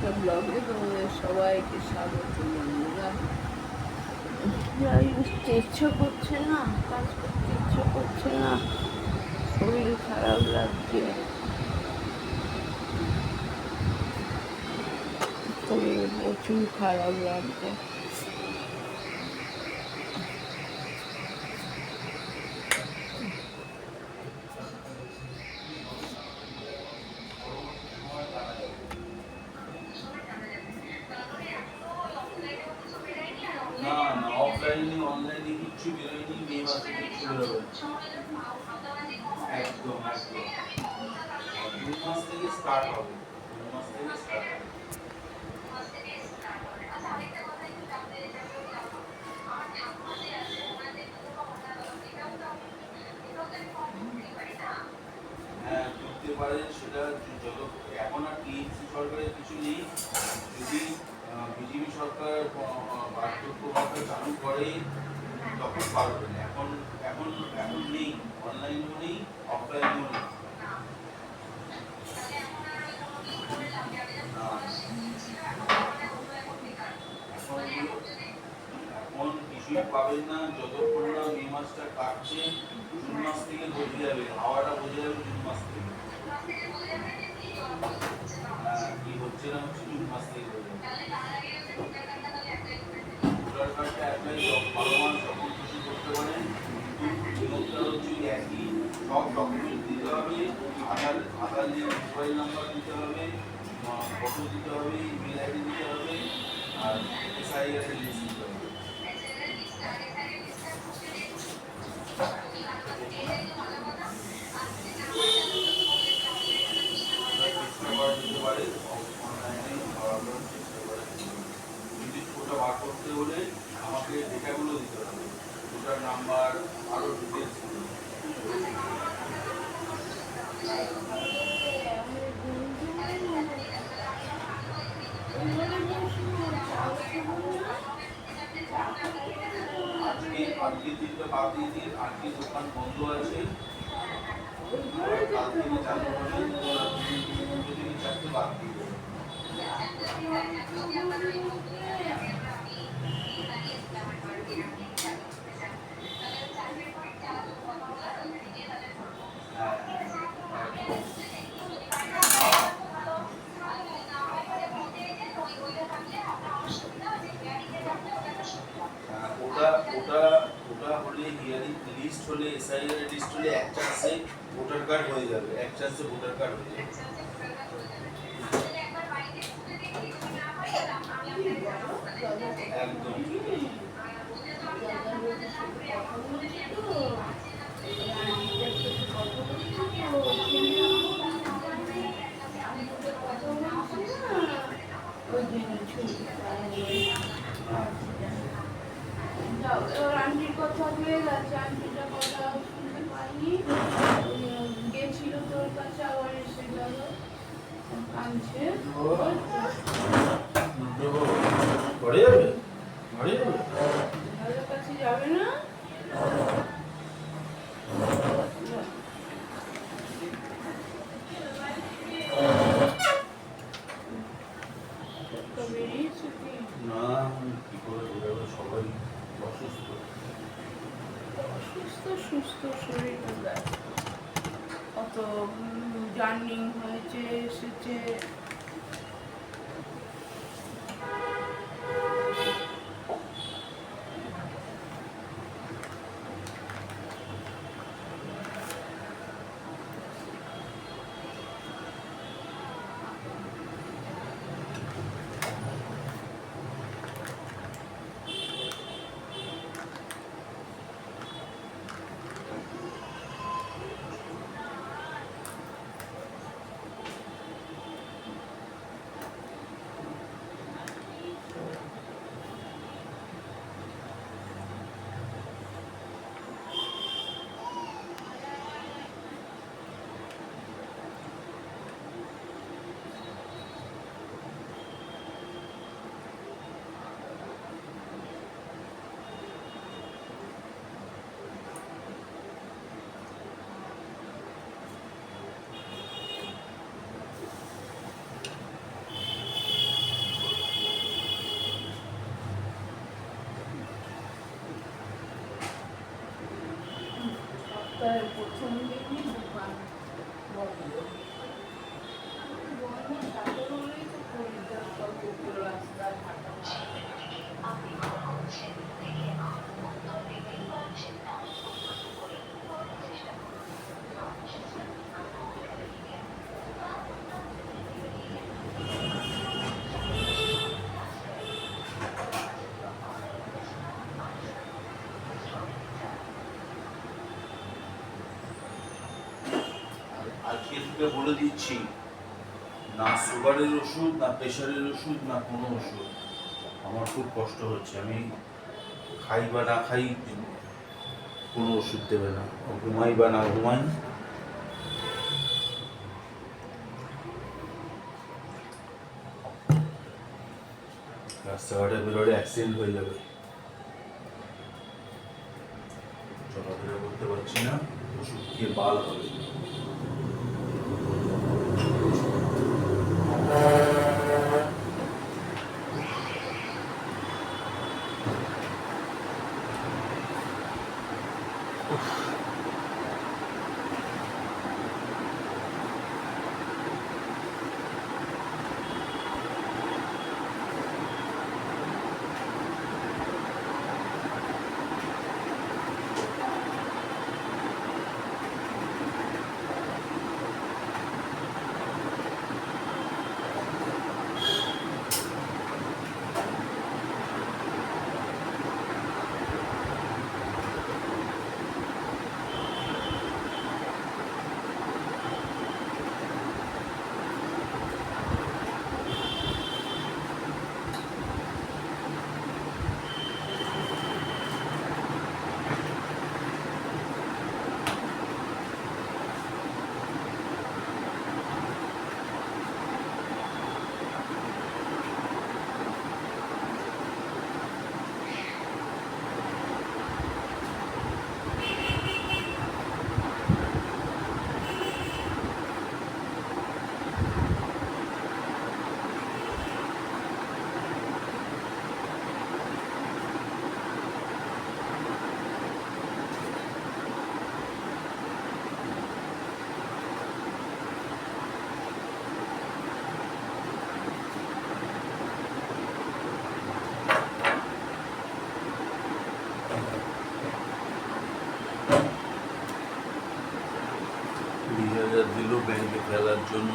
একটা ব্লগে তোমাদের সবাইকে স্বাগত জানালাম। যাই উঠতে ইচ্ছা করছে না, কাজ করতে ইচ্ছা করছে না, শরীর খারাপ লাগছে, শরীর প্রচুর খারাপ লাগছে। না না, অফলাইনে অনলাইনে কিচ্ছু বেরোয়নি, মে মাসে কিচ্ছু বেরোবে একদম একদম। 2 মাস থেকে স্টার্ট হবে, 2 মাস থেকে স্টার্ট হবে। হ্যাঁ করতে পারে সেটা যত, এখন আর টিএমসি সরকারের কিছু নেই। যদি বিজেপি সরকার বার্ধক্য ভাতা চালু করে তখন পারবেন। এখন এখন এখন নেই, অনলাইনেও নেই, অফলাইনেও নেই। এখন কিছুই পাবেন না যতক্ষণ না মে মাসটা কাটছে। জুন মাস থেকে বোঝা যাবে, হাওয়াটা বোঝা যাবে জুন মাস থেকে। কি হচ্ছে না হচ্ছে জুন মাস থেকে বোঝা যাবে। ভোটার কার্ডটা অ্যাপ্লাই ভালো মাস যখন খুশি করতে পারেন, কিন্তু নিয়মটা হচ্ছে একই। সব ডকুমেন্ট দিতে হবে, আধার লিঙ্ক, মোবাইল নাম্বার দিতে হবে, ফটো দিতে হবে, ইমেল আইডি দিতে হবে, আর এসআইআর এর লিস্ট দিতে হবে। চেষ্টা করা যেতে পারে অনলাইনে করানোর চেষ্টা করা যেতে পারে। যদি ওটা বার করতে হলে আমাকে ডেটাগুলো দিতে হবে, ওটার নাম্বার, আরও ডিটেলসগুলো। আজকের দিনটা বাদ দিয়ে দিন, আজকে দোকান বন্ধ আছে, কাল থেকে চালু হবে। তোমরা 2 থেকে 4টে বাদ দিয়ে দেবে। ওটা ওটা ওটা হলে হিয়ারিং লিস্ট হলে, এসআইআর লিস্ট হলে এক চান্সে ভোটার কার্ড হয়ে যাবে, এক চান্সে ভোটার কার্ড হয়ে যাবে। একদম আন্টির কথা হয়ে গেছে, আন্টিটা কথা শুনতে পাইনি, গেছিল তোর কাছে, আবার এসে গেল, কাঁদছে। ঘরে যাবে, ঘরে যাবে, ভালোর কাছে যাবে না। না কি করে বোঝাবে, সবাই অসুস্থ। সুস্থ সুস্থ শরীর, কত জার্নি হয়েছে, এসেছে। সপ্তাহের প্রথম দিনই দোকান বন্ধ। বন্ধ থাকে বলেই তো খরিদ্দার সব উপর রাস্তায় হাঁটা। আজকে থেকে বলে দিচ্ছি, না সুগারের ওষুধ, না প্রেশারের ওষুধ, না কোনো ওষুধ। আমার খুব কষ্ট হচ্ছে, আমি খাই বা না খাই কোনো ওষুধ দেবে না, ঘুমাই বা না ঘুমাই। রাস্তাঘাটে বেরোলে অ্যাক্সিডেন্ট হয়ে যাবে, চলাফেরা করতে পারছি না, ওষুধ খেয়ে বাল হবে। দিল ব্যাংকে ফেলার জন্য।